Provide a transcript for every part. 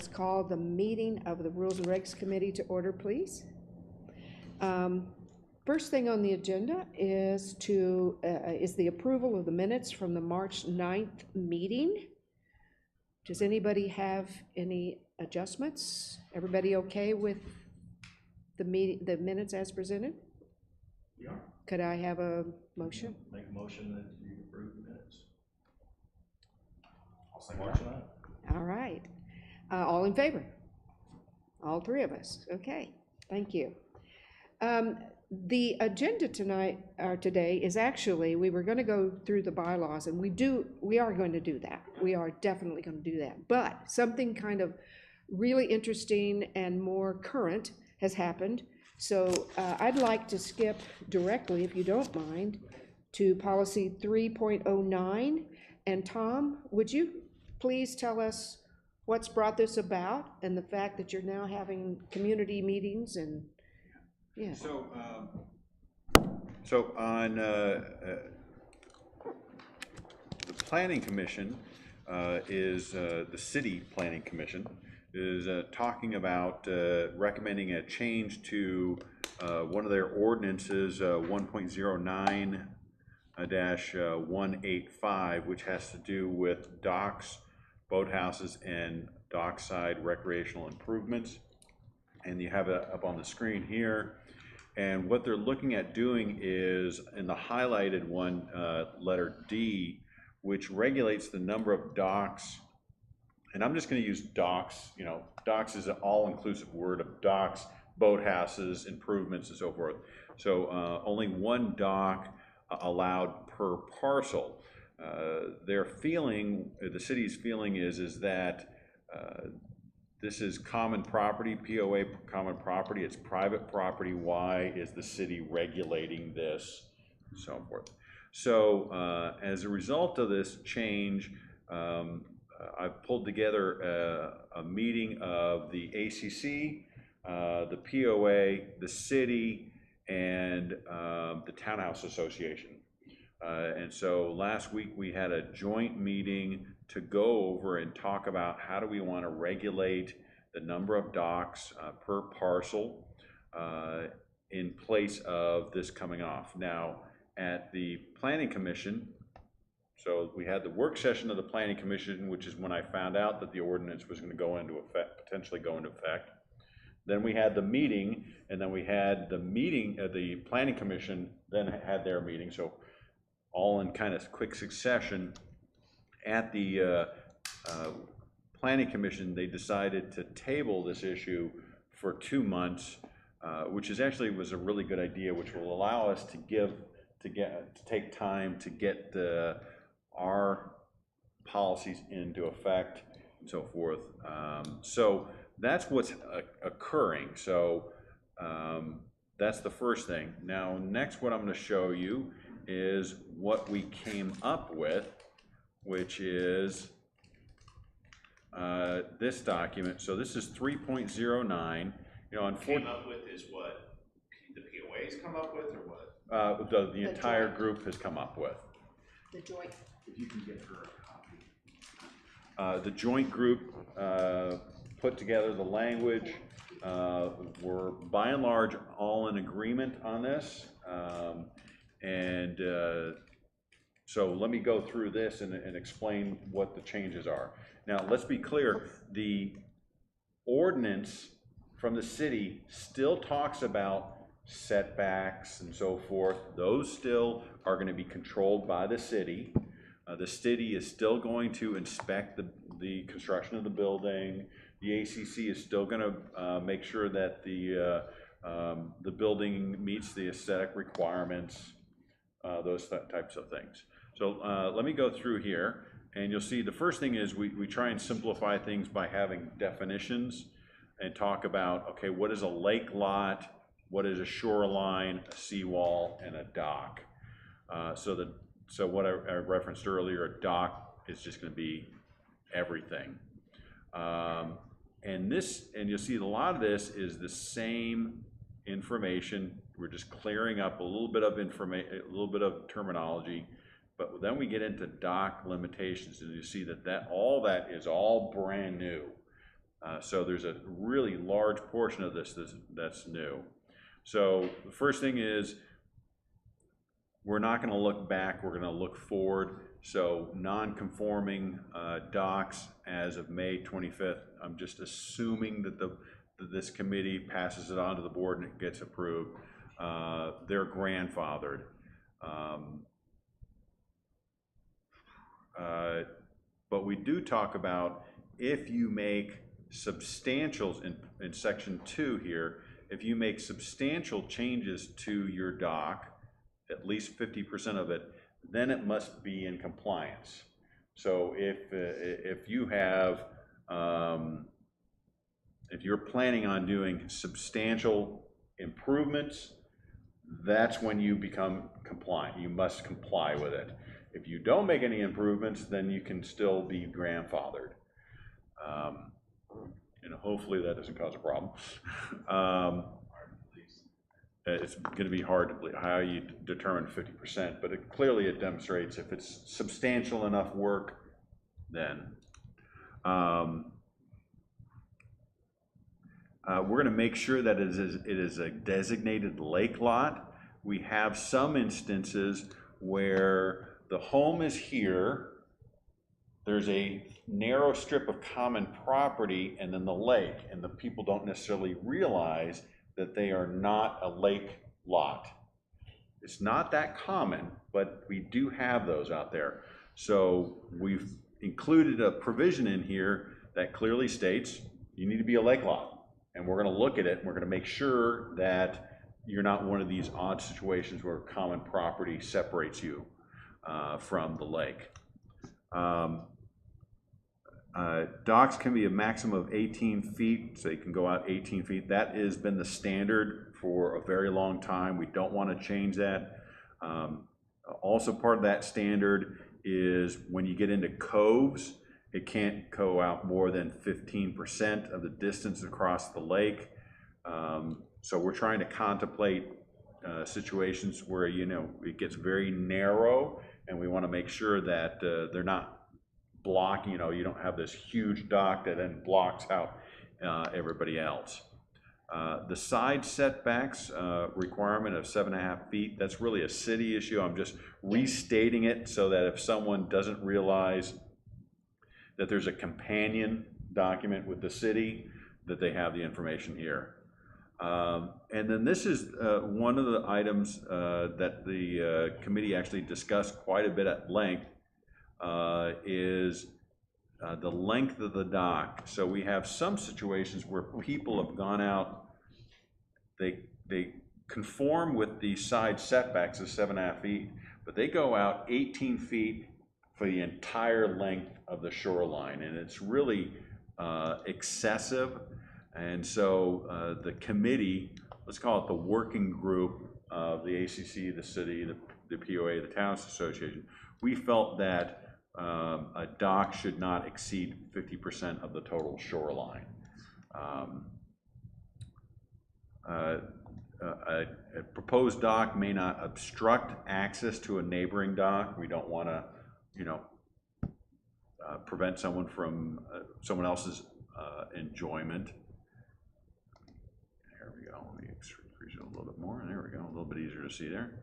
Let's call the meeting of the Rules and Regs Committee to order, please. First thing on the agenda is the approval of the minutes from the March 9th meeting. Does anybody have any adjustments? Everybody okay with the minutes as presented? Yeah. Could I have a motion? Make a motion that you approve the minutes. I'll second that. All right. All in favor? All three of us. Okay. Thank you. The agenda today is actually, we were going to go through the bylaws, and we are going to do that. We are definitely going to do that. But something kind of really interesting and more current has happened. So I'd like to skip directly, if you don't mind, to policy 3.09. And Tom, would you please tell us what's brought this about and the fact that you're now having community meetings and yeah. So on the Planning Commission is the City Planning Commission is talking about recommending a change to one of their ordinances, 1.09-185, which has to do with docks, boathouses, and dockside recreational improvements. And you have it up on the screen here. And what they're looking at doing is, in the highlighted one, letter D, which regulates the number of docks. And I'm just going to use docks. You know, docks is an all-inclusive word of docks, boathouses, improvements, and so forth. So only one dock allowed per parcel. Their feeling, the city's feeling is that this is common property, POA common property, it's private property. Why is the city regulating this, and so forth? So as a result of this change, I've pulled together a meeting of the ACC, the POA, the city, and the Townhouse Association. And so last week we had a joint meeting to go over and talk about how do we want to regulate the number of docks per parcel in place of this coming off. Now, at the Planning Commission, so we had the work session of the Planning Commission, which is when I found out that the ordinance was going to go into effect, potentially go into effect. Then we had the meeting, and then we had the meeting, the Planning Commission then had their meeting, so all in kind of quick succession. At the Planning Commission, they decided to table this issue for 2 months, which is actually was a really good idea, which will allow us to take time to get our policies into effect and so forth. So that's what's occurring. So that's the first thing. Now, next, what I'm going to show you is what we came up with, which is this document. So this is 3.09. You know, Came up with is what the POA's come up with, or what? The entire group has come up with. The joint. If you can get her a copy. The joint group put together the language. We're by and large all in agreement on this. So let me go through this and explain what the changes are. Now, let's be clear, the ordinance from the city still talks about setbacks and so forth. Those still are going to be controlled by the city. The city is still going to inspect the construction of the building. The ACC is still going to make sure that the building meets the aesthetic requirements, those types of things. So let me go through here, and you'll see the first thing is we try and simplify things by having definitions and talk about, okay, what is a lake lot, what is a shoreline, a seawall, and a dock. So what I referenced earlier, a dock is just going to be everything. And you'll see a lot of this is the same information. We're just clearing up a little bit of information, a little bit of terminology, but then we get into dock limitations, and you see that all that is all brand new. So there's a really large portion of this that's new. So the first thing is, we're not going to look back, we're going to look forward. So non-conforming docks as of May 25th, I'm just assuming that this committee passes it on to the board and it gets approved. They're grandfathered. But we do talk about, if you make substantials in section 2 here, if you make substantial changes to your dock, at least 50% of it, then it must be in compliance. So if you have, if you're planning on doing substantial improvements, that's when you become compliant. You must comply with it. If you don't make any improvements, then you can still be grandfathered. And hopefully that doesn't cause a problem. It's going to be hard to believe how you determine 50%, but clearly it demonstrates if it's substantial enough work, then. We're going to make sure that it is a designated lake lot. We have some instances where the home is here, there's a narrow strip of common property, and then the lake, and the people don't necessarily realize that they are not a lake lot. It's not that common, but we do have those out there. So we've included a provision in here that clearly states you need to be a lake lot. And we're going to look at it, and we're going to make sure that you're not one of these odd situations where common property separates you from the lake. Docks can be a maximum of 18 feet, so you can go out 18 feet. That has been the standard for a very long time. We don't want to change that. Also part of that standard is when you get into coves, it can't go out more than 15% of the distance across the lake. So we're trying to contemplate situations where, you know, it gets very narrow, and we want to make sure that they're not blocking, you know, you don't have this huge dock that then blocks out everybody else. The side setbacks requirement of 7.5 feet, that's really a city issue. I'm just restating it so that if someone doesn't realize that there's a companion document with the city, that they have the information here. And then this is one of the items that the committee actually discussed quite a bit at length, is the length of the dock. So we have some situations where people have gone out, they conform with the side setbacks of 7.5 feet, but they go out 18 feet for the entire length of the shoreline, and it's really excessive. And so the committee, let's call it the working group of the ACC, the city, the POA, the Towns Association, we felt that a dock should not exceed 50% of the total shoreline. A proposed dock may not obstruct access to a neighboring dock. We don't want to, you know, prevent someone from someone else's enjoyment. There we go. Let me increase it a little bit more. There we go. A little bit easier to see there.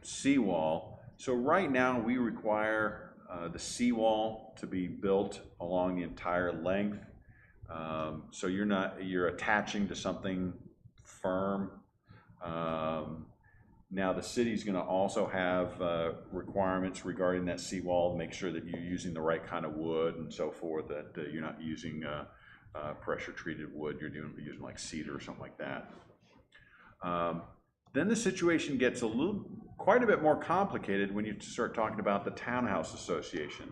Seawall. So right now we require the seawall to be built along the entire length. So you're attaching to something firm. Now the city's going to also have requirements regarding that seawall to make sure that you're using the right kind of wood and so forth, that you're not using pressure treated wood, you're using like cedar or something like that. Then the situation gets quite a bit more complicated when you start talking about the Townhouse Association.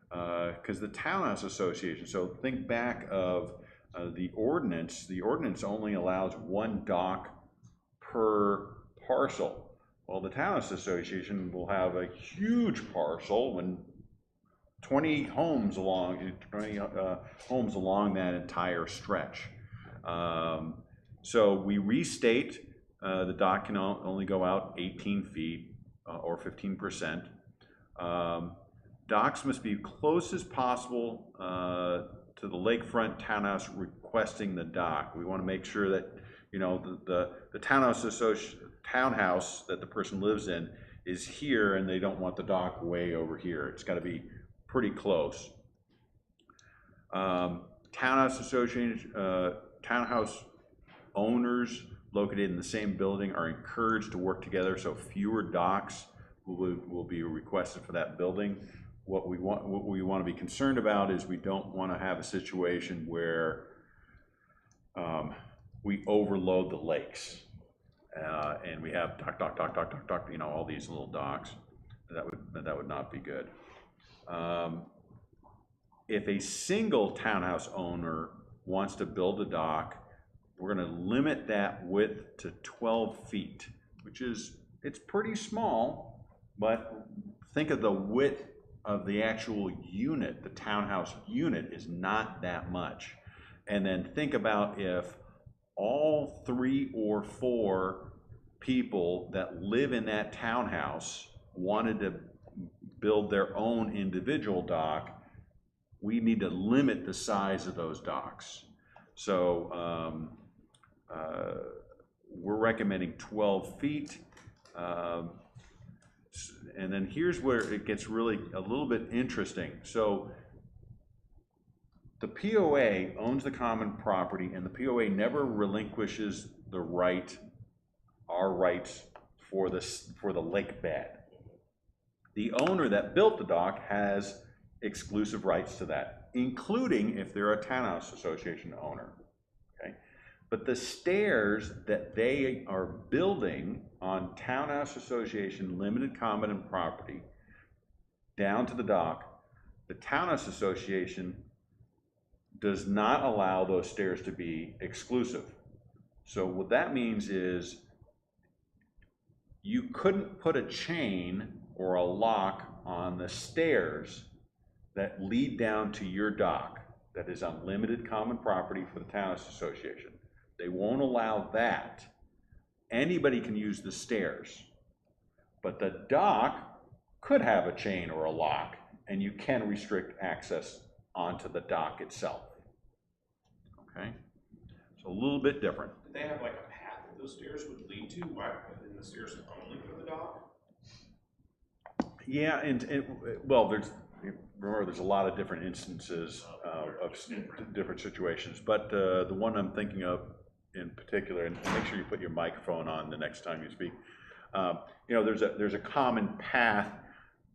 Because the Townhouse Association, so think back of the ordinance only allows one dock per parcel. Well, the Townhouse Association will have a huge parcel when 20 homes along that entire stretch. So we restate the dock can only go out 18 feet or 15%. docks must be close as possible to the lakefront townhouse requesting the dock. We want to make sure that, you know, the townhouse that the person lives in is here, and they don't want the dock way over here. It's got to be pretty close. Townhouse association, townhouse owners located in the same building are encouraged to work together, so fewer docks will be requested for that building. What we want to be concerned about is we don't want to have a situation where we overload the lakes and we have dock, you know, all these little docks. That would not be good. If a single townhouse owner wants to build a dock, we're going to limit that width to 12 feet, which is, it's pretty small, but think of the width of the actual unit. The townhouse unit is not that much. And then think about if all 3 or 4 people that live in that townhouse wanted to build their own individual dock, we need to limit the size of those docks. So we're recommending 12 feet. And then here's where it gets really a little bit interesting. So the POA owns the common property, and the POA never relinquishes the right, our rights for the lake bed. The owner that built the dock has exclusive rights to that, including if they're a townhouse association owner. Okay, but the stairs that they are building on townhouse association limited common property down to the dock, the townhouse association does not allow those stairs to be exclusive. So what that means is you couldn't put a chain or a lock on the stairs that lead down to your dock that is on limited common property for the townhouse association. They won't allow that. Anybody can use the stairs, but the dock could have a chain or a lock, and you can restrict access onto the dock itself. Okay, so a little bit different. Did they have like a path that those stairs would lead to? Why didn't the stairs only go to the dock? Yeah, and well, there's a lot of different instances of different situations, but the one I'm thinking of in particular, and make sure you put your microphone on the next time you speak. You know, there's a common path.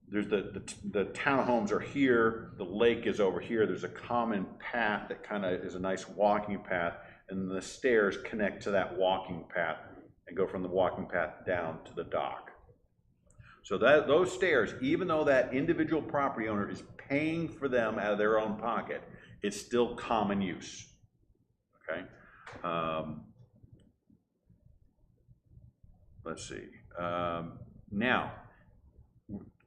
There's the townhomes are here, the lake is over here. There's a common path that kind of is a nice walking path, and the stairs connect to that walking path and go from the walking path down to the dock. So that those stairs, even though that individual property owner is paying for them out of their own pocket, it's still common use. Okay. Let's see. Now,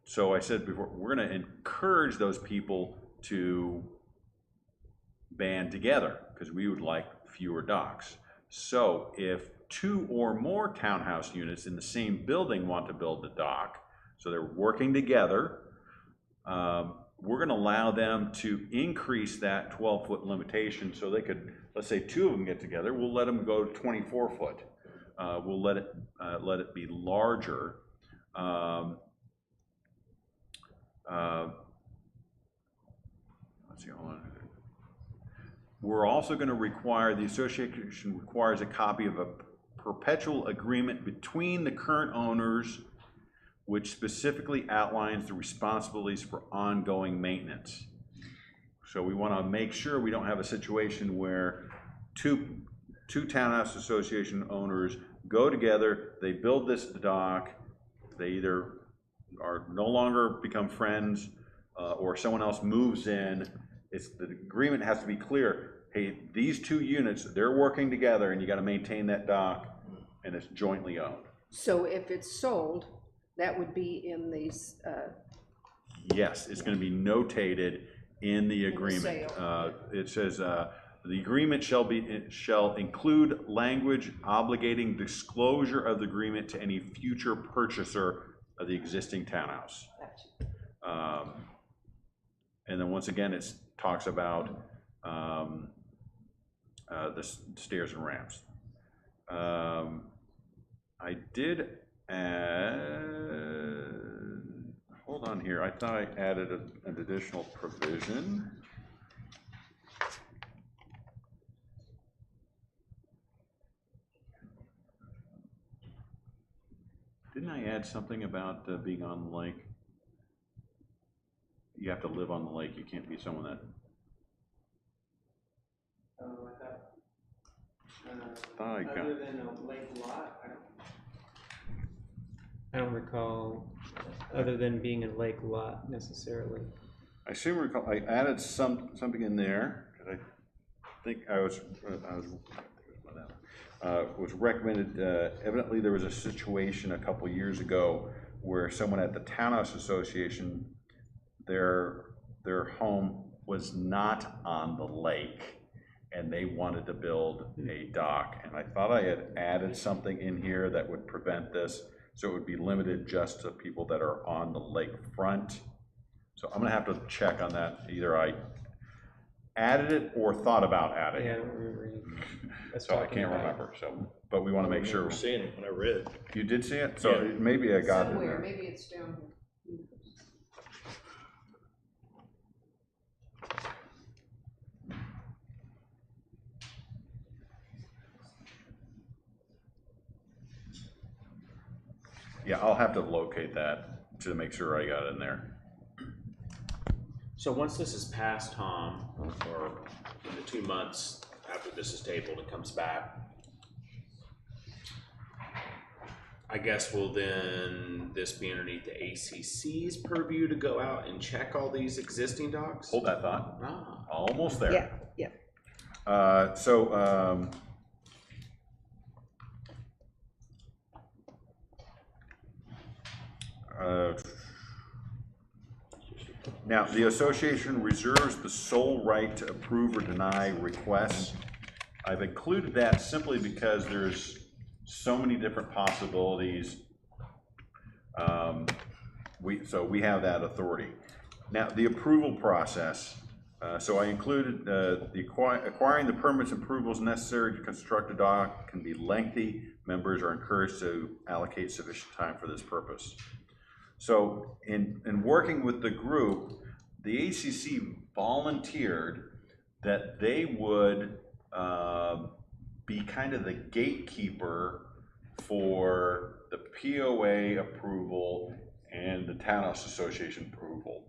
so I said before, we're going to encourage those people to band together because we would like fewer docks. So if 2 or more townhouse units in the same building want to build the dock, so they're working together, we're going to allow them to increase that 12-foot limitation. So they could, let's say 2 of them get together, we'll let them go to 24 foot. We'll let it be larger. Let's see, hold on. We're also going to require, the association requires a copy of a perpetual agreement between the current owners, which specifically outlines the responsibilities for ongoing maintenance. So we want to make sure we don't have a situation where two townhouse association owners go together, they build this dock, they either are no longer become friends or someone else moves in. The agreement has to be clear. Hey, these 2 units, they're working together and you got to maintain that dock, and it's jointly owned. So if it's sold, that would be in these, yes, it's going to be notated in the agreement. It says the agreement shall include language obligating disclosure of the agreement to any future purchaser of the existing townhouse. And then once again, it talks about the stairs and ramps. I did add, hold on here, I thought I added an additional provision. Didn't I add something about being on the lake? You have to live on the lake, you can't be someone that. Oh, I I thought, got- other than a lake lot, I don't recall, other than being a lake lot necessarily. I seem to recall, I added something in there, because I think was recommended, evidently there was a situation a couple years ago where someone at the Townhouse Association, their home was not on the lake, and they wanted to build a dock, and I thought I had added something in here that would prevent this, so it would be limited just to people that are on the lakefront. So I'm gonna have to check on that, either I added it or thought about adding Yeah, I it. don't remember. us So I talking can't about it. remember, so, but we wanna make sure. I remember seeing it when I read. You did see it? So Yeah. maybe I got it in Somewhere, there. maybe it's down here. Yeah, I'll have to locate that to make sure I got it in there. So once this is passed, Tom, or in the 2 months after this is tabled and comes back, I guess will then this be underneath the ACC's purview to go out and check all these existing docks? Hold that thought. Ah, Almost there. Yeah, yeah. Now, the association reserves the sole right to approve or deny requests. I've included that simply because there's so many different possibilities. So we have that authority. Now, the approval process. So I included acquiring the permits and approvals necessary to construct a dock can be lengthy. Members are encouraged to allocate sufficient time for this purpose. So in working with the group, the ACC volunteered that they would be kind of the gatekeeper for the POA approval and the Townhouse Association approval.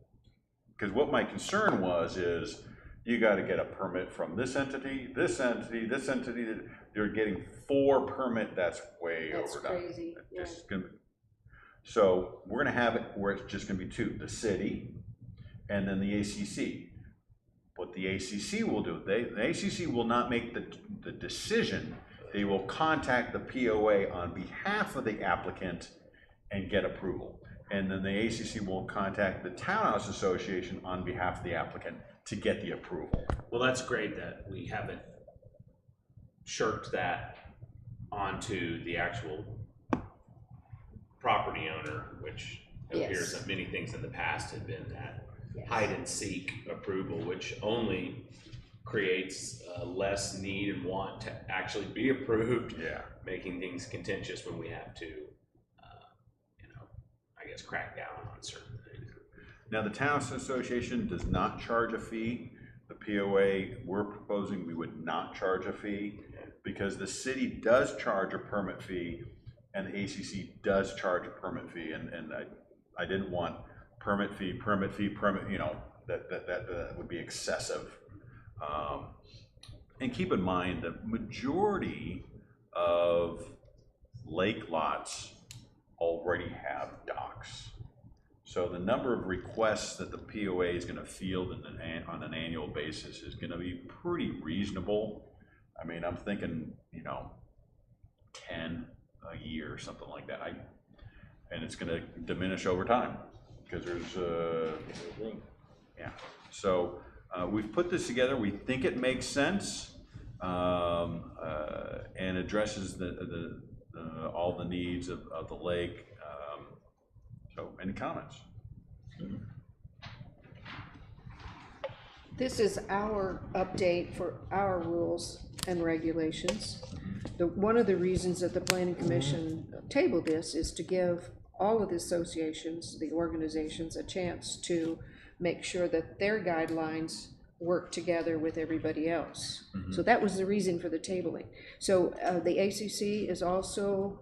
Because what my concern was is you got to get a permit from this entity, this entity, this entity. They're getting 4 permit. That's way That's overdone. crazy, yeah. It's gonna be- So we're going to have it where it's just going to be 2: the city and then the ACC. What the ACC will do, the ACC will not make the decision. They will contact the POA on behalf of the applicant and get approval. And then the ACC will contact the Townhouse Association on behalf of the applicant to get the approval. well, that's great that we haven't shirked that onto the actual property owner, which it appears Yes. that many things in the past have been that Yes. hide and seek approval, which only creates less need and want to actually be approved, Yeah. making things contentious when we have to, you know, I guess crack down on certain things. Now, the Townhouse Association does not charge a fee. The POA, we're proposing we would not charge a fee because the city does charge a permit fee and the ACC does charge a permit fee. And I didn't want permit fee, you know, that would be excessive. And keep in mind, the majority of lake lots already have docks. So the number of requests that the POA is going to field on an annual basis is going to be pretty reasonable. I mean, I'm thinking, you know, 10 a year or something like that. And it's going to diminish over time because there's yeah. So we've put this together. We think it makes sense and addresses all the needs of the lake. So, any comments? This is our update for our rules and regulations. One of the reasons that the planning commission tabled this is to give all of the associations, the organizations, a chance to make sure that their guidelines work together with everybody else. So that was the reason for the tabling. So the ACC is also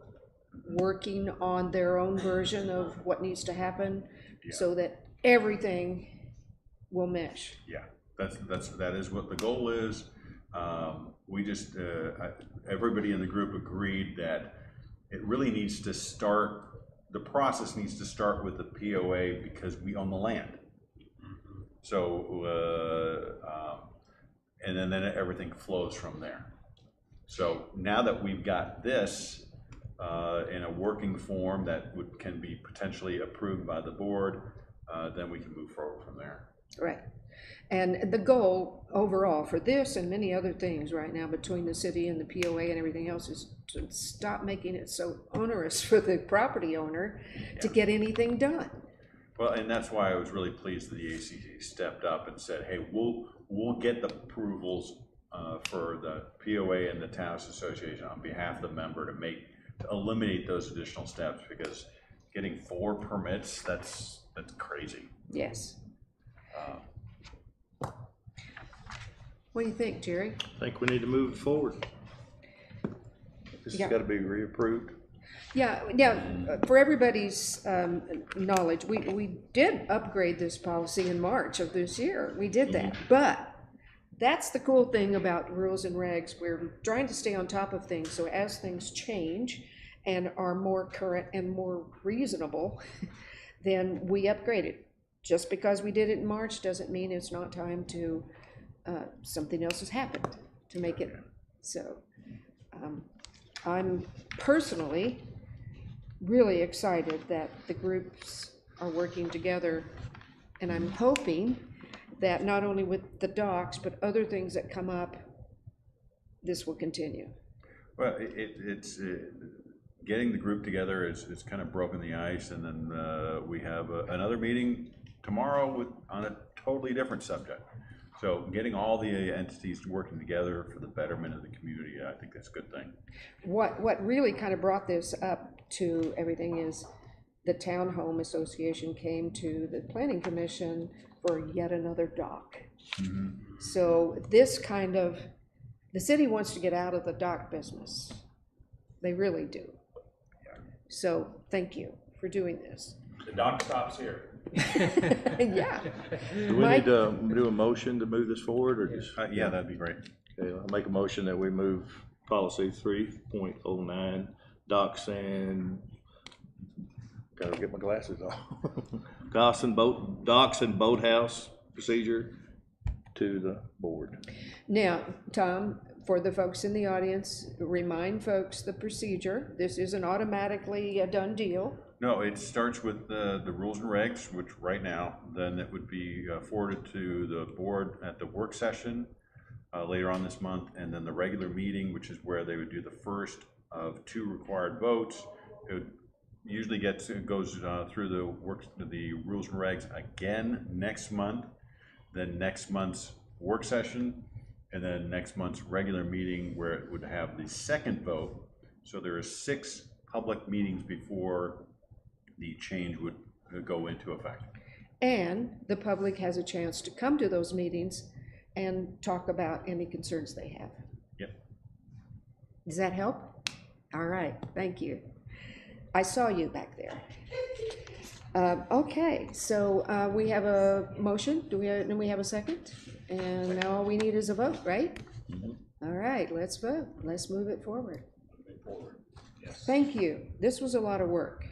working on their own version of what needs to happen so that everything will mesh. Yeah, that is what the goal is. We just, everybody in the group agreed that it really needs to start, the process needs to start with the POA because we own the land. So, and then everything flows from there. So now that we've got this in a working form that can be potentially approved by the board, then we can move forward from there. Right. And the goal overall for this and many other things right now between the city and the POA and everything else is to stop making it so onerous for the property owner to get anything done. Well, and that's why I was really pleased that the ACC stepped up and said, hey, we'll get the approvals for the POA and the Towns Association on behalf of the member to eliminate those additional steps, because getting 4 permits, that's crazy. Yes. What do you think, Jerry? I think we need to move it forward. This Yeah. has got to be reapproved. Yeah, for everybody's knowledge, we did upgrade this policy in March of this year. We did that. But that's the cool thing about rules and regs. We're trying to stay on top of things. So as things change and are more current and more reasonable, then we upgrade it. Just because we did it in March doesn't mean it's not time to, something else has happened to make it so. I'm personally really excited that the groups are working together, and I'm hoping that not only with the docks, but other things that come up, this will continue. Well, it's getting the group together is kind of broken the ice, and then we have another meeting tomorrow on a totally different subject. So getting all the entities working together for the betterment of the community, I think that's a good thing. What really kind of brought this up to everything is the Townhome Association came to the Planning Commission for yet another dock. So this kind of, the city wants to get out of the dock business. They really do. So thank you for doing this. The dock stops here. Yeah. Do we Mike? need to do a motion to move this forward, or just? Yeah, that'd be great. Okay, I'll make a motion that we move policy 3.09, docks and, gotta get my glasses off. Docks and boathouse procedure to the board. Now, Tom, for the folks in the audience, remind folks the procedure. This isn't automatically a done deal. No, it starts with the rules and regs, which right now, then it would be forwarded to the board at the work session later on this month, and then the regular meeting, which is where they would do the first of 2 required votes. It would usually goes through the rules and regs again next month, then next month's work session, and then next month's regular meeting where it would have the second vote. So there are 6 public meetings before the change would go into effect. And the public has a chance to come to those meetings and talk about any concerns they have. Yep. Does that help? All right, thank you. I saw you back there. Okay, so we have a motion. Do we have a second? And now all we need is a vote, right? All right, let's vote. Let's move it forward. Thank you. This was a lot of work.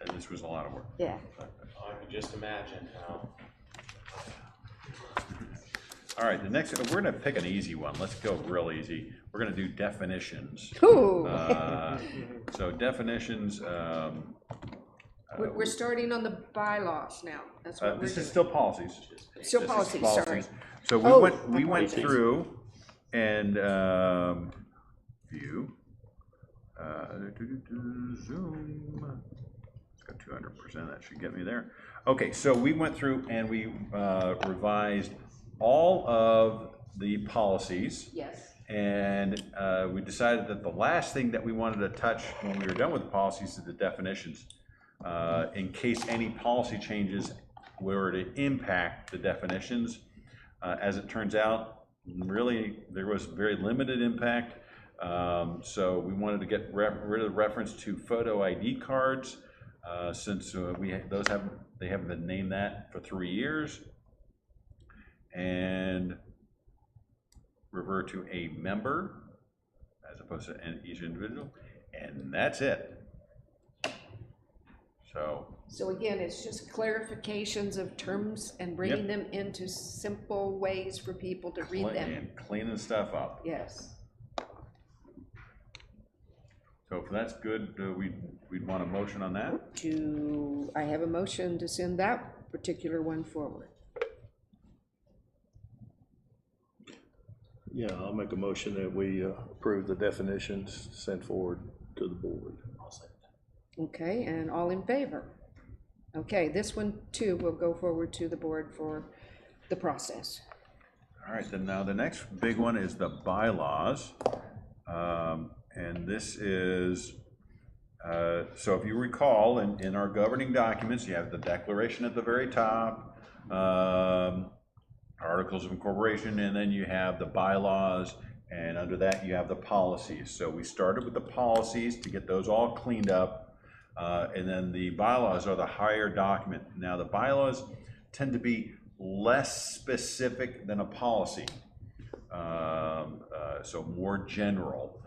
And this was a lot of work. Yeah. I can just imagine how. All right, the next, we're gonna pick an easy one. Let's go real easy. We're gonna do definitions. Ooh. So definitions, We're starting on the bylaws now. That's what we're this is doing. still policies. Still This is policies, sorry. So Oh, we went policies. through and view. Zoom. It's got 200%. That should get me there. Okay, so we went through and we revised all of the policies. Yes. And we decided that the last thing that we wanted to touch when we were done with the policies is the definitions, in case any policy changes were to impact the definitions. As it turns out, really, there was very limited impact. So we wanted to get rid of the reference to photo ID cards, since they haven't been named that for 3 years. And revert to a member as opposed to each individual, and that's it. So again, it's just clarifications of terms and bringing them into simple ways for people to read them. Cleaning stuff up. Yes. So if that's good, we'd want a motion on that. I have a motion to send that particular one forward. Yeah, I'll make a motion that we approve the definitions sent forward to the board. Okay, and all in favor? Okay, this one too will go forward to the board for the process. All right, then now the next big one is the bylaws. And this is, so if you recall, in our governing documents, you have the declaration at the very top, articles of incorporation, and then you have the bylaws, and under that you have the policies. So we started with the policies to get those all cleaned up, and then the bylaws are the higher document. Now the bylaws tend to be less specific than a policy, so more general.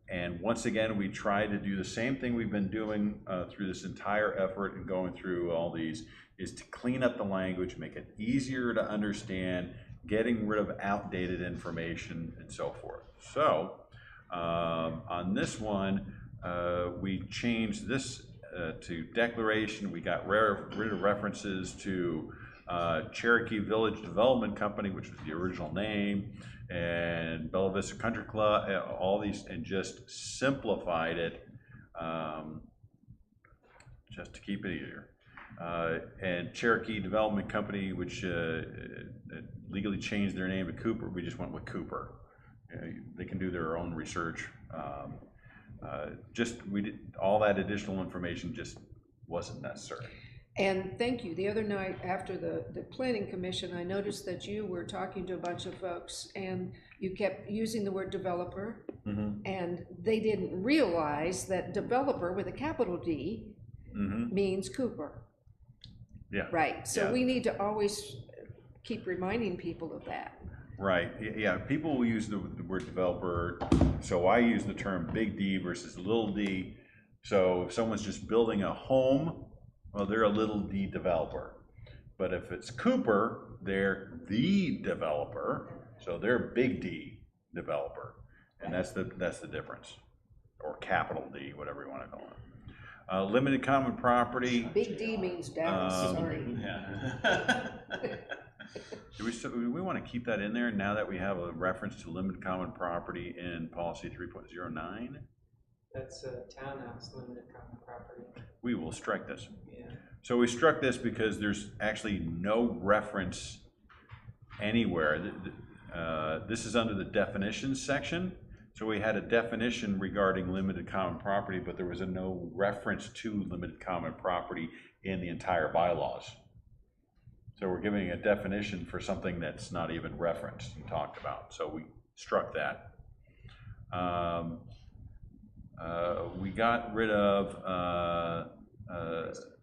And once again, we try to do the same thing we've been doing through this entire effort and going through all these, is to clean up the language, make it easier to understand, getting rid of outdated information and so forth. So on this one, we changed this to declaration. We got rid of references to Cherokee Village Development Company, which was the original name, and Bella Vista Country Club, all these, and just simplified it just to keep it easier. And Cherokee Development Company, which legally changed their name to Cooper, we just went with Cooper. They can do their own research. We did all that additional information just wasn't necessary. And thank you. The other night after the planning commission, I noticed that you were talking to a bunch of folks and you kept using the word developer. Mm-hmm. And they didn't realize that developer with a capital D means Cooper. Yeah. Right. So we need to always keep reminding people of that. Right. Yeah. People will use the word developer. So I use the term big D versus little d. So if someone's just building a home, well, they're a little d developer. But if it's Cooper, they're the developer. So they're big D developer. And that's the difference. Or capital D, whatever you want to call it. Limited common property. Big D means Dallas, sorry. Yeah. Do we want to keep that in there now that we have a reference to limited common property in policy 3.09? That's a townhouse limited common property. We will strike this. Yeah. So we struck this because there's actually no reference anywhere. This is under the definitions section. So we had a definition regarding limited common property, but there was no reference to limited common property in the entire bylaws. So we're giving a definition for something that's not even referenced and talked about. So we struck that. We got rid of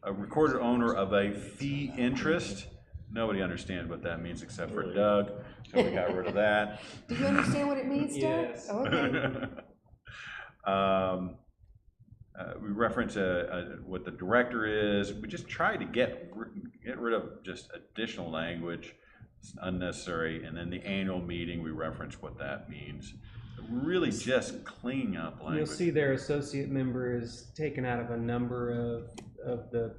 a recorded owner of a fee interest. Nobody understands what that means except for Doug, so we got rid of that. Do you understand what it means, Doug? Yes. Okay. We reference what the director is. We just tried to get rid of just additional language. It's unnecessary. And then the annual meeting, we reference what that means. Really just cleaning up language. You'll see their associate member is taken out of a number of the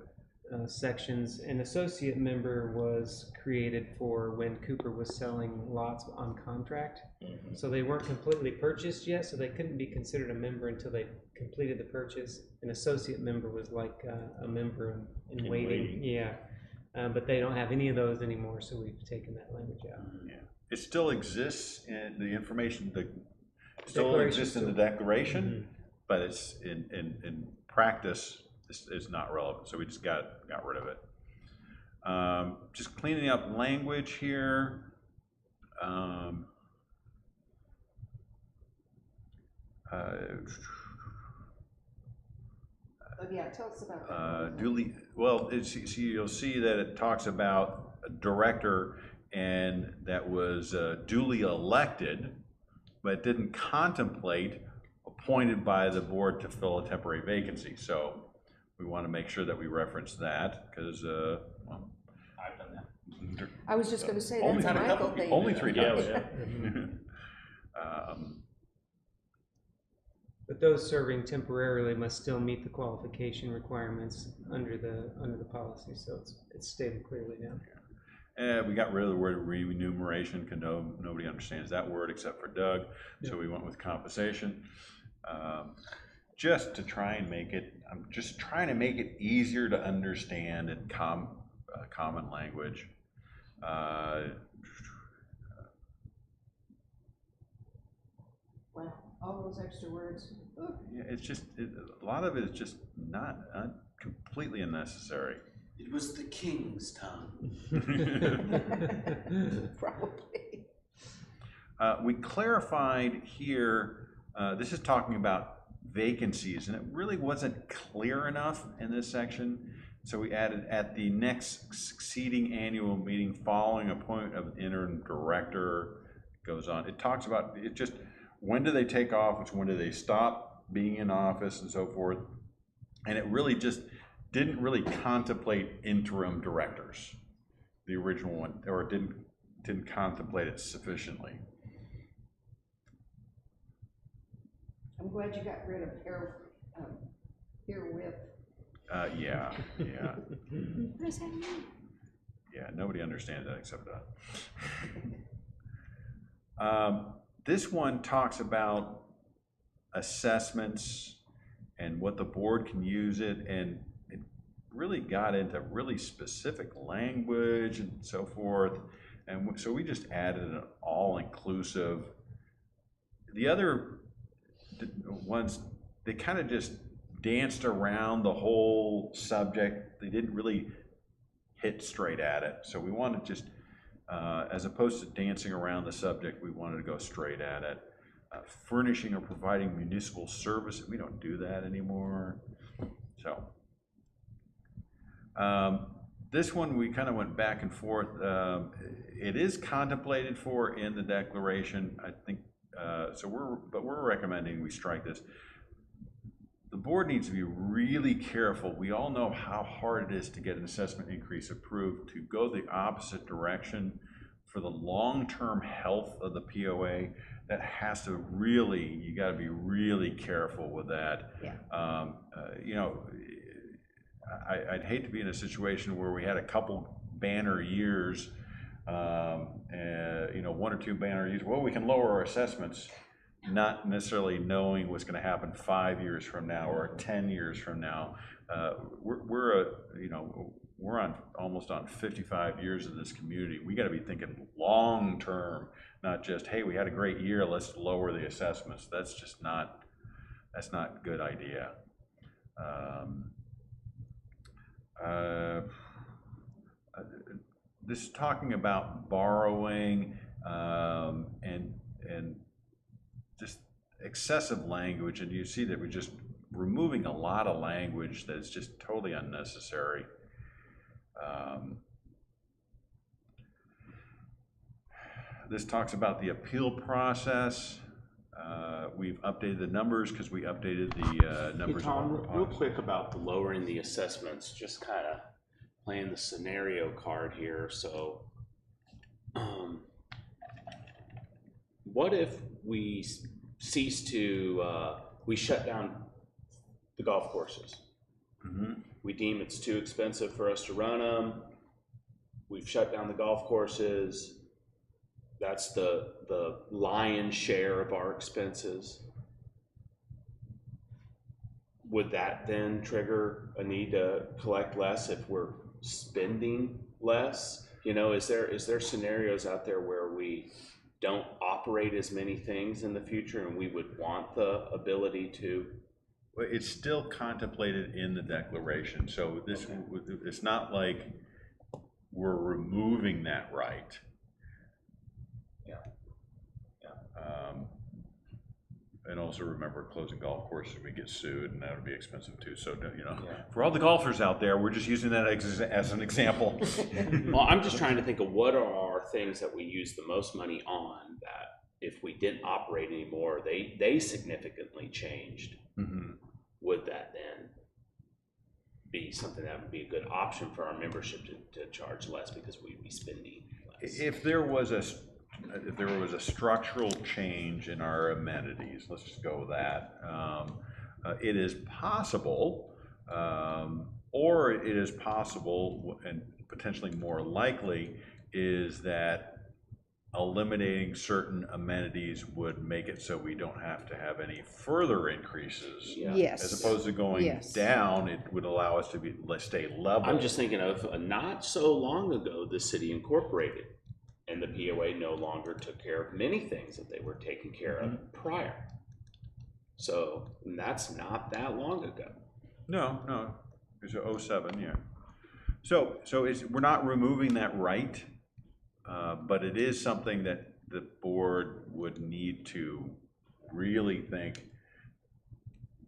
sections. An associate member was created for when Cooper was selling lots on contract. Mm-hmm. So they weren't completely purchased yet, so they couldn't be considered a member until they completed the purchase. An associate member was like a member in waiting. Yeah. But they don't have any of those anymore, so we've taken that language out. Yeah, it still exists in the information, still Declaration exists in the still. declaration, but it's in practice, it's not relevant, so we just got rid of it. Just cleaning up language here. Yeah, tell us about that. Duly, well, you'll see that it talks about a director and that was duly elected, but it didn't contemplate appointed by the board to fill a temporary vacancy. So we want to make sure that we reference that because, well, I've done that. I was just gonna say, only that's a three- Michael thing. only 3 times. But those serving temporarily must still meet the qualification requirements under the policy, so it's stated clearly now. We got rid of the word remuneration because nobody understands that word except for Doug, so we went with compensation. Just to try and make it, I'm just trying to make it easier to understand in common language. Wow, all those extra words. Ooh. Yeah, it's just, a lot of it is just not completely unnecessary. It was the king's tongue. Probably. We clarified here, this is talking about vacancies, and it really wasn't clear enough in this section. So we added, at the next succeeding annual meeting following appointment of an interim director, goes on. It talks about, it just, when do they take office, when do they stop being in office and so forth. And it really just didn't really contemplate interim directors, the original one, or it didn't contemplate it sufficiently. I'm glad you got rid of herewith. Yeah. What does that mean? Yeah, nobody understands that except us. This one talks about assessments and what the board can use it, and it really got into really specific language and so forth. And so we just added an all-inclusive. The other ones, they kind of just danced around the whole subject. They didn't really hit straight at it. So we wanted just, as opposed to dancing around the subject, we wanted to go straight at it. Furnishing or providing municipal service, we don't do that anymore. So this one, we kind of went back and forth. It is contemplated for in the declaration, I think. So we're recommending we strike this. The board needs to be really careful. We all know how hard it is to get an assessment increase approved. To go the opposite direction for the long-term health of the POA, that has to really, you got to be really careful with that. Yeah. You know, I'd hate to be in a situation where we had a couple banner years, you know, 1 or 2 banner years. Well, we can lower our assessments, not necessarily knowing what's going to happen 5 years from now or 10 years from now. We're on almost on 55 years of this community. We got to be thinking long term, not just, hey, we had a great year, let's lower the assessments. That's just not, that's not a good idea. This is talking about borrowing and just excessive language, and you see that we're just removing a lot of language that is just totally unnecessary. This talks about the appeal process. We've updated the numbers because we updated the numbers. Hey, Tom, real quick about the lowering the assessments, just kind of playing the scenario card here. So, what if we cease to, we shut down the golf courses? Mm-hmm. We deem it's too expensive for us to run them. We've shut down the golf courses. That's the lion's share of our expenses. Would that then trigger a need to collect less if we're spending less? You know, is there scenarios out there where we don't operate as many things in the future and we would want the ability to? Well, it's still contemplated in the declaration, so this, it's not like we're removing that right. Yeah. And also remember, closing golf courses, we get sued, and that would be expensive too, so, you know, Yeah. for all the golfers out there, we're just using that as an example. Well, I'm just trying to think of what are things that we use the most money on that if we didn't operate anymore, they significantly changed. Mhm. Would that then be something that would be a good option for our membership to charge less because we'd be spending less? If there was a structural change in our amenities, let's just go with that, it is possible, or it is possible, and potentially more likely, is that eliminating certain amenities would make it so we don't have to have any further increases. Yeah. Yes. As opposed to going Yes. down, it would allow us to stay level. I'm just thinking of not so long ago, the city incorporated, and the POA no longer took care of many things that they were taking care of prior. So that's not that long ago. No, it's a 07, yeah. So we're not removing that right, but it is something that the board would need to really think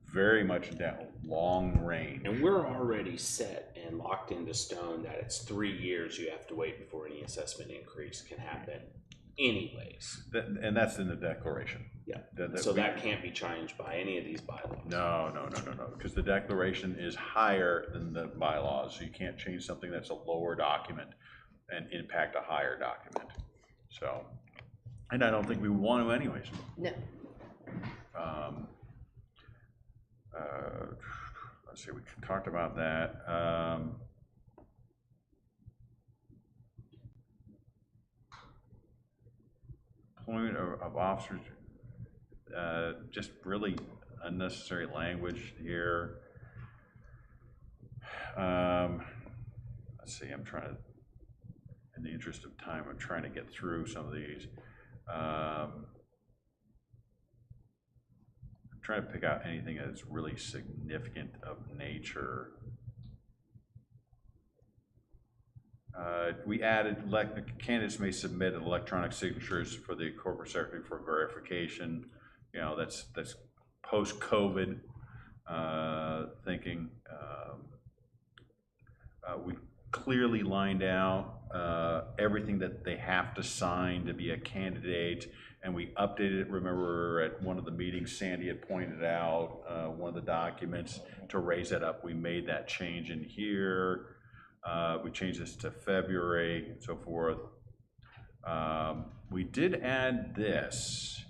very much down, long range. And we're already set and locked into stone that it's 3 years you have to wait before any assessment increase can happen anyways. And that's in the declaration. Yeah, That so we- that can't be changed by any of these bylaws. No, because the declaration is higher than the bylaws, so you can't change something that's a lower document and impact a higher document. So, and I don't think we want to anyways. No. Let's see, we talked about that. Employment of officers, just really unnecessary language here. Let's see, I'm trying to, in the interest of time, I'm trying to get through some of these. I'm trying to pick out anything that's really significant of nature. We added, candidates may submit electronic signatures for the corporate secretary for verification. You know, that's post-COVID thinking. We clearly lined out everything that they have to sign to be a candidate, and we updated it. Remember at one of the meetings, Sandy had pointed out one of the documents to raise that up. We made that change in here. We changed this to February and so forth. We did add this.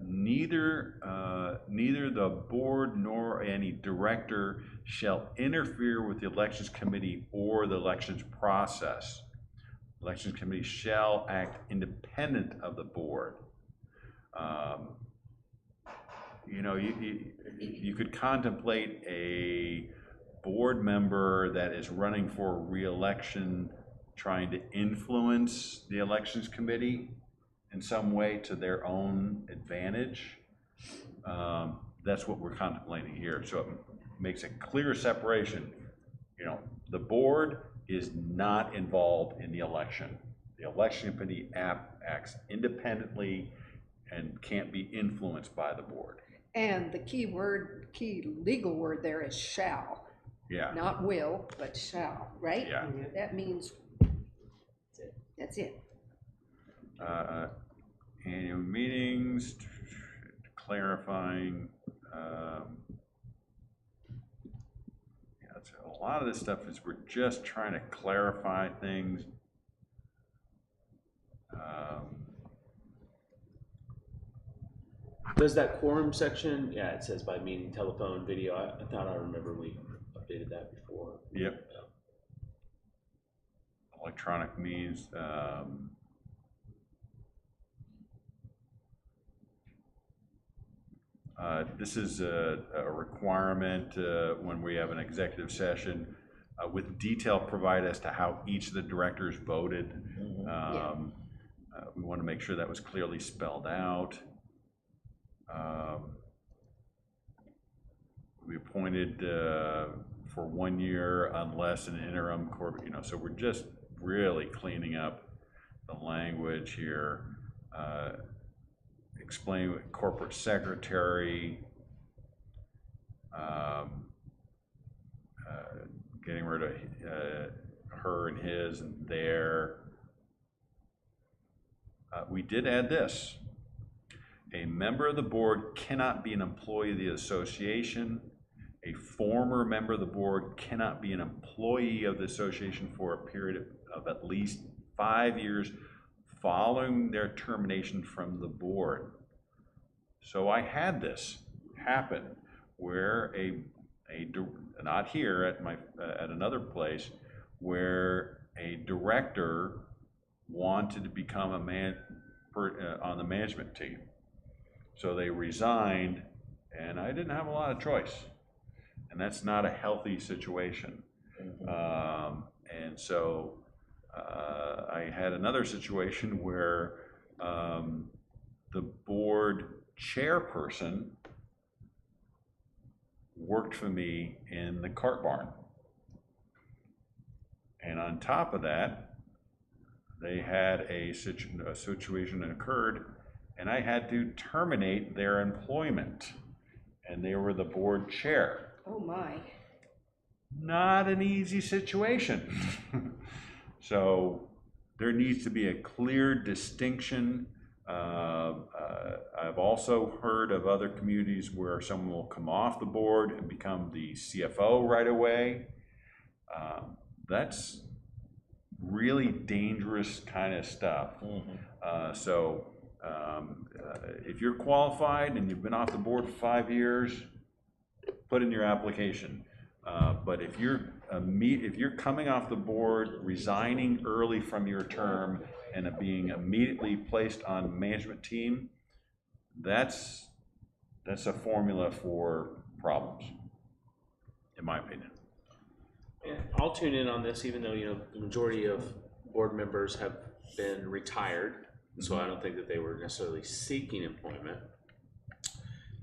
Neither the board nor any director shall interfere with the elections committee or the elections process. Elections committee shall act independent of the board. You know, you could contemplate a board member that is running for re-election trying to influence the elections committee in some way to their own advantage. That's what we're contemplating here. So it makes a clear separation. You know, the board is not involved in the election. The election committee acts independently and can't be influenced by the board. And the key legal word there is shall. Yeah. Not will, but shall, right? Yeah. That means, that's it. Annual meetings, clarifying. A lot of this stuff is we're just trying to clarify things. Does that quorum section, yeah, it says by meeting, telephone, video, I thought I remember we updated that before. Yep. Electronic means, this is a requirement when we have an executive session with detail provided as to how each of the directors voted. We want to make sure that was clearly spelled out. We appointed for 1 year unless an interim corporate, so we're just really cleaning up the language here. Explain what corporate secretary, getting rid of her and his and their. We did add this. A member of the board cannot be an employee of the association. A former member of the board cannot be an employee of the association for a period of at least 5 years following their termination from the board. So I had this happen where not here at another place, where a director wanted to become a man on the management team. So they resigned, and I didn't have a lot of choice, and that's not a healthy situation. And so I had another situation where the board chairperson worked for me in the cart barn, and on top of that, they had a situation that occurred, and I had to terminate their employment, and they were the board chair. Oh my. Not an easy situation. So there needs to be a clear distinction. I've also heard of other communities where someone will come off the board and become the CFO right away. That's really dangerous kind of stuff. If you're qualified and you've been off the board for 5 years, put in your application. But if you're coming off the board, resigning early from your term, and being immediately placed on management team, that's a formula for problems, in my opinion. Yeah, I'll tune in on this, even though, the majority of board members have been retired, so I don't think that they were necessarily seeking employment.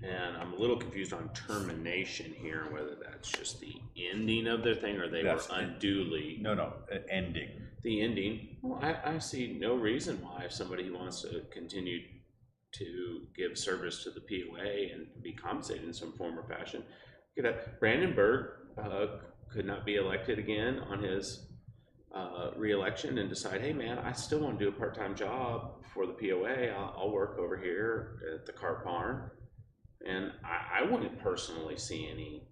And I'm a little confused on termination here, whether that's just the ending of their thing or they were unduly. No, ending. The ending. Well, I see no reason why, if somebody wants to continue to give service to the POA and be compensated in some form or fashion, Brandon Berg could not be elected again on his re-election and decide, hey man, I still want to do a part-time job for the POA. I'll work over here at the cart barn. And I wouldn't personally see any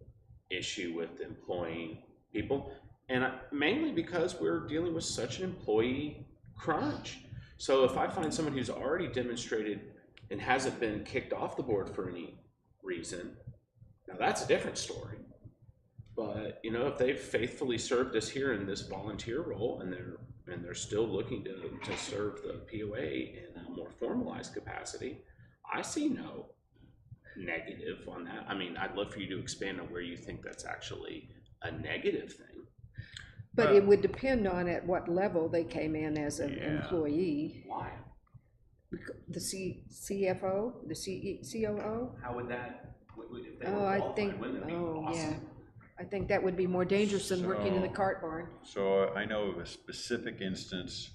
issue with employing people, and mainly because we're dealing with such an employee crunch. So if I find someone who's already demonstrated and hasn't been kicked off the board for any reason, now that's a different story. But if they've faithfully served us here in this volunteer role, and they're still looking to serve the POA in a more formalized capacity, I see no negative on that. I mean, I'd love for you to expand on where you think that's actually a negative thing. But it would depend on at what level they came in as an employee. Why? The CFO, the COO? How would that? If they Oh, were I qualified, think, wouldn't it be yeah. awesome? I think that would be more dangerous than working in the cart barn. So I know of a specific instance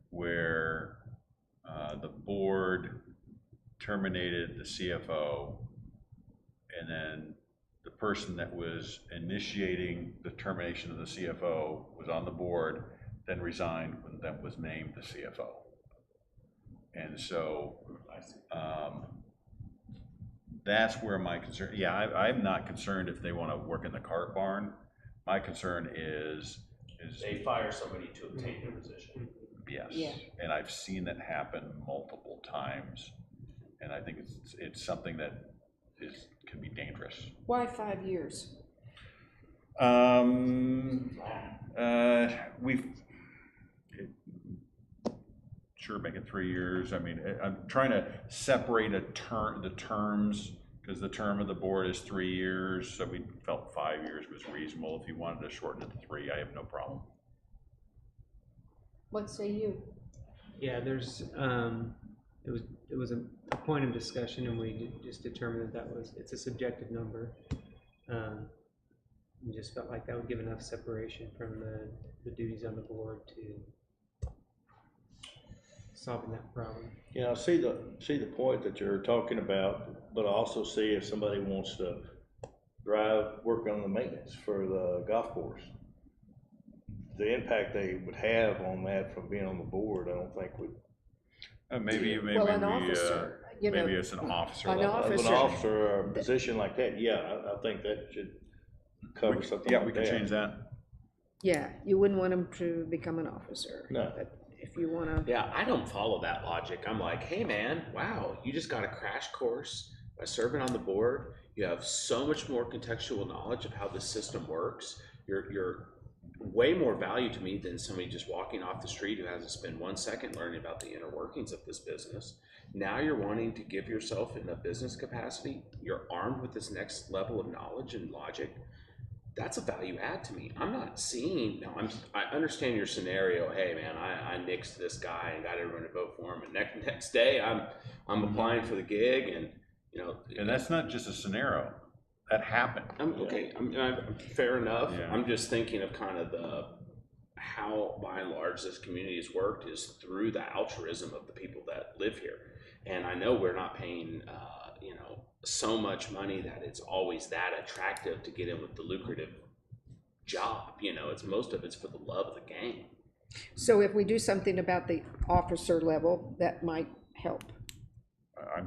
where the board terminated the CFO, and then the person that was initiating the termination of the CFO was on the board, then resigned when that was named the CFO. And so that's where my concern, I'm not concerned if they want to work in the cart barn. My concern is They fire somebody to obtain their position. yes. Yeah. And I've seen that happen multiple times. And I think it's something that can be dangerous. Why 5 years? Sure, make it 3 years. I mean, I'm trying to separate the terms, because the term of the board is 3 years, so we felt 5 years was reasonable. If you wanted to shorten it to 3, I have no problem. What say you? Yeah, there's, it was a point of discussion, and we just determined that it's a subjective number. We just felt like that would give enough separation from the duties on the board to solving that problem. Yeah, I see the point that you're talking about, but I also see if somebody wants to work on the maintenance for the golf course, the impact they would have on that from being on the board, I don't think would. Maybe Well, an officer, you know. maybe it's an officer An level. officer. Of an officer or a position like that, yeah, I think that should cover something Yeah, like we can change that. Yeah, you wouldn't want them to become an officer. No. But if you wanna, Yeah, I don't follow that logic. I'm like, hey man, wow, you just got a crash course by serving on the board. You have so much more contextual knowledge of how the system works. You're way more value to me than somebody just walking off the street who hasn't spent 1 second learning about the inner workings of this business. Now you're wanting to give yourself in a business capacity. You're armed with this next level of knowledge and logic. That's a value add to me. I'm not seeing, no, I understand your scenario. Hey man, I nixed this guy and got everyone to vote for him. And next day I'm applying for the gig, and you know. And that's not just a scenario. That happened. Okay, I'm fair enough. Yeah. I'm just thinking of kind of how by and large this community has worked is through the altruism of the people that live here. And I know we're not paying, you know, so much money that it's always that attractive to get in with the lucrative job. You know, most of it's for the love of the game. so if we do something about the officer level, that might help. I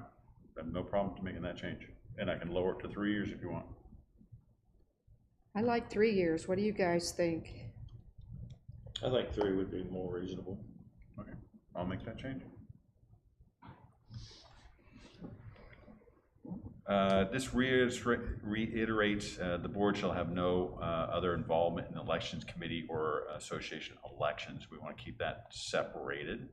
have no problem to making that change. And I can lower it to 3 years if you want. I like 3 years. What do you guys think? I think 3 would be more reasonable. Okay, I'll make that change. This reiterates the board shall have no other involvement in elections committee or association elections. We want to keep that separated.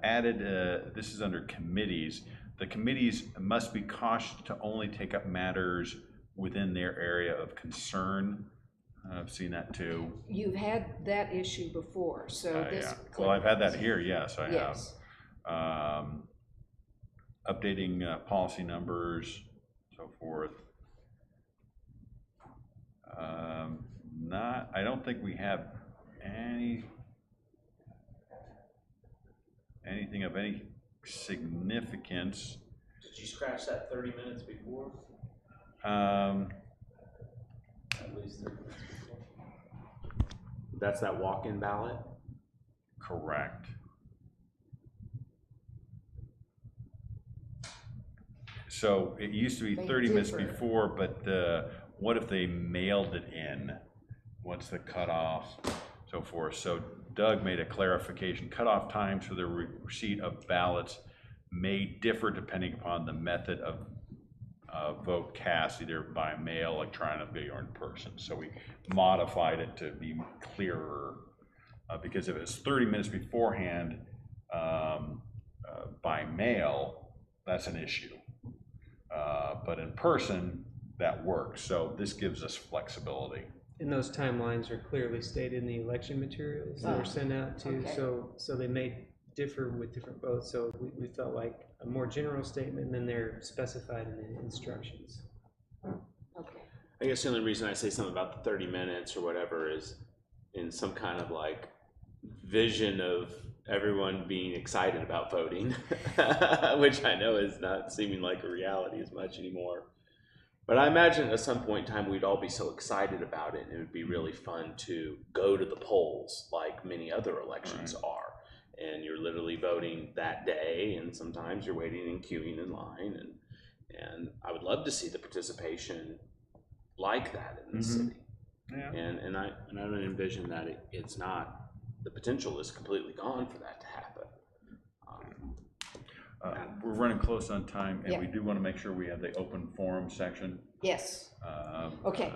Added, this is under committees. The committees must be cautioned to only take up matters within their area of concern. I've seen that too. You've had that issue before, so this. Yeah. Well, I've had that here, yes, I Yes. have. Updating policy numbers, so forth. I don't think we have anything of any significance. Did you scratch that 30 minutes before? At least 30 minutes before. That's that walk-in ballot? Correct. So it used to be They 30 minutes differ. before, but what if they mailed it in? What's the cutoff, so forth? So Doug made a clarification. Cutoff times for the receipt of ballots may differ depending upon the method of vote cast, either by mail, electronically, or in person. So we modified it to be clearer, because if it's 30 minutes beforehand by mail, that's an issue. But in person, that works. So this gives us flexibility. And those timelines are clearly stated in the election materials that Oh, were sent out too, okay. so they may differ with different votes, so we felt like a more general statement, and then they're specified in the instructions. Okay. I guess the only reason I say something about the 30 minutes or whatever is in some kind of like vision of everyone being excited about voting, which I know is not seeming like a reality as much anymore. But I imagine at some point in time we'd all be so excited about it, and it would be really fun to go to the polls like many other elections are. And you're literally voting that day, and sometimes you're waiting and queuing in line, and I would love to see the participation like that in the city. Yeah. And I don't envision that it's not, the potential is completely gone for that to happen. We're running close on time, and Yeah. we do want to make sure we have the open forum section. Yes. Okay.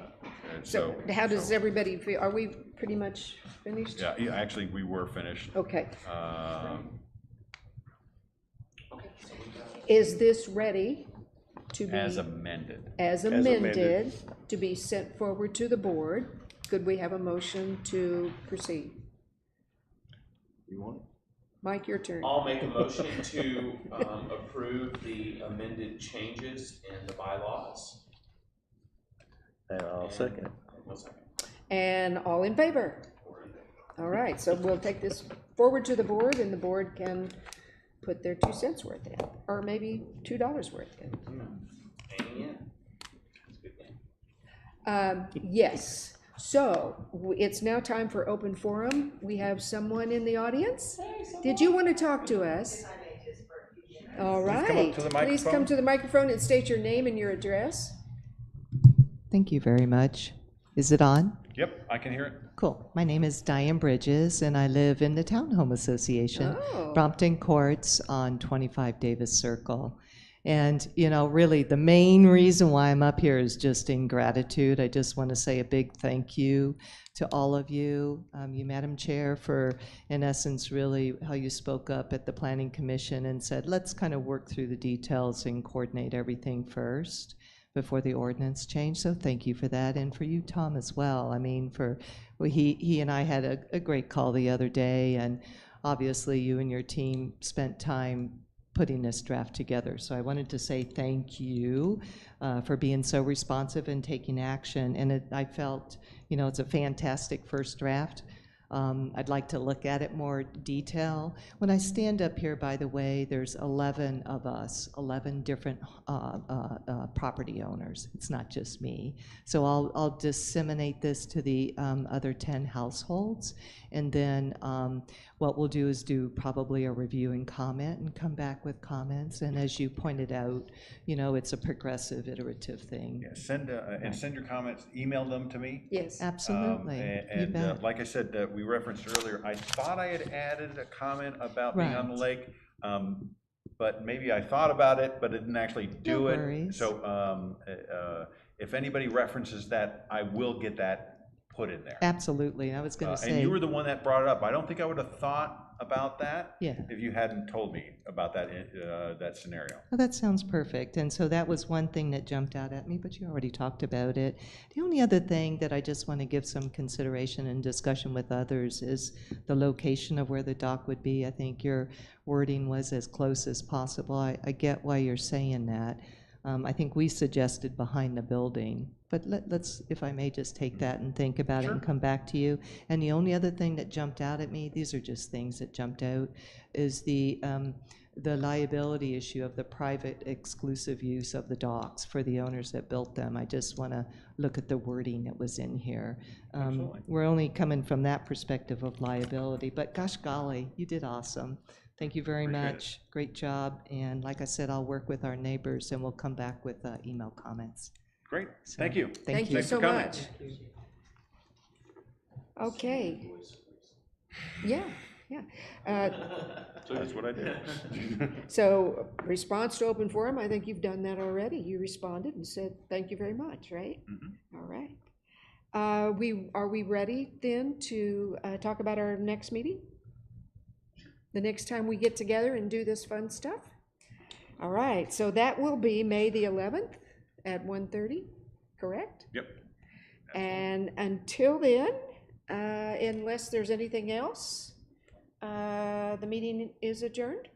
And So how does everybody feel? Are we pretty much finished? Yeah, actually, we were finished. Okay. Okay, so we got. Is this ready to be? As amended. As amended. amended, to be sent forward to the board? Could we have a motion to proceed? You want it? Mike, your turn. I'll make a motion to approve the amended changes in the bylaws. And I'll second it. One second. And all in favor? All right, so we'll take this forward to the board, and the board can put their 2 cents worth in, or maybe $2 worth in. Hanging in. That's a good thing. Yes, so it's now time for open forum. We have someone in the audience. Did you want to talk to us? All right. come up to the Please come microphone. to the microphone and state your name and your address. Thank you very much. Is it on? Yep, I can hear it. Cool. My name is Diane Bridges, and I live in the Townhome Association, Oh. Brompton Courts on 25 Davis Circle. And, you know, really the main reason why I'm up here is just in gratitude. I just want to say a big thank you to all of you, you, Madam Chair, for, in essence, really how you spoke up at the Planning Commission and said, let's kind of work through the details and coordinate everything first before the ordinance change. So thank you for that, and for you, Tom, as well. I mean, he and I had a great call the other day, and obviously you and your team spent time putting this draft together. So I wanted to say thank you for being so responsive and taking action. And I felt, you know, it's a fantastic first draft. I'd like to look at it more detail. When I stand up here, by the way, there's 11 of us, 11 different property owners. It's not just me. So I'll disseminate this to the other 10 households. And then what we'll do is do probably a review and comment and come back with comments. And as you pointed out, you know, it's a progressive, iterative thing. Yeah, send your comments, email them to me. Yes. Absolutely. You And bet. like I said, we referenced earlier, I thought I had added a comment about being on the lake, but maybe I thought about it, but didn't actually do No it. worries. So if anybody references that, I will get that put in there. Absolutely. I was going to say. And you were the one that brought it up. I don't think I would have thought about that Yeah. if you hadn't told me about that that scenario. Well, that sounds perfect. And so that was one thing that jumped out at me, but you already talked about it. The only other thing that I just want to give some consideration and discussion with others is the location of where the dock would be. I think your wording was as close as possible. I get why you're saying that. I think we suggested behind the building, but let's, if I may, just take that and think about it and come back to you. And the only other thing that jumped out at me, these are just things that jumped out, is the liability issue of the private exclusive use of the docks for the owners that built them. I just want to look at the wording that was in here. We're only coming from that perspective of liability, but gosh golly, you did awesome. Thank you very much. Great job. And like I said, I'll work with our neighbors and we'll come back with email comments. Great, So, thank you. Thank you Thanks for so coming. much. Okay. Yeah, yeah. That's what I did. So response to open forum, I think you've done that already. You responded and said, thank you very much, right? All right. Are we ready then to talk about our next meeting? The next time we get together and do this fun stuff? All right, so that will be May the 11th at 1:30, correct? Yep. And until then, unless there's anything else, the meeting is adjourned.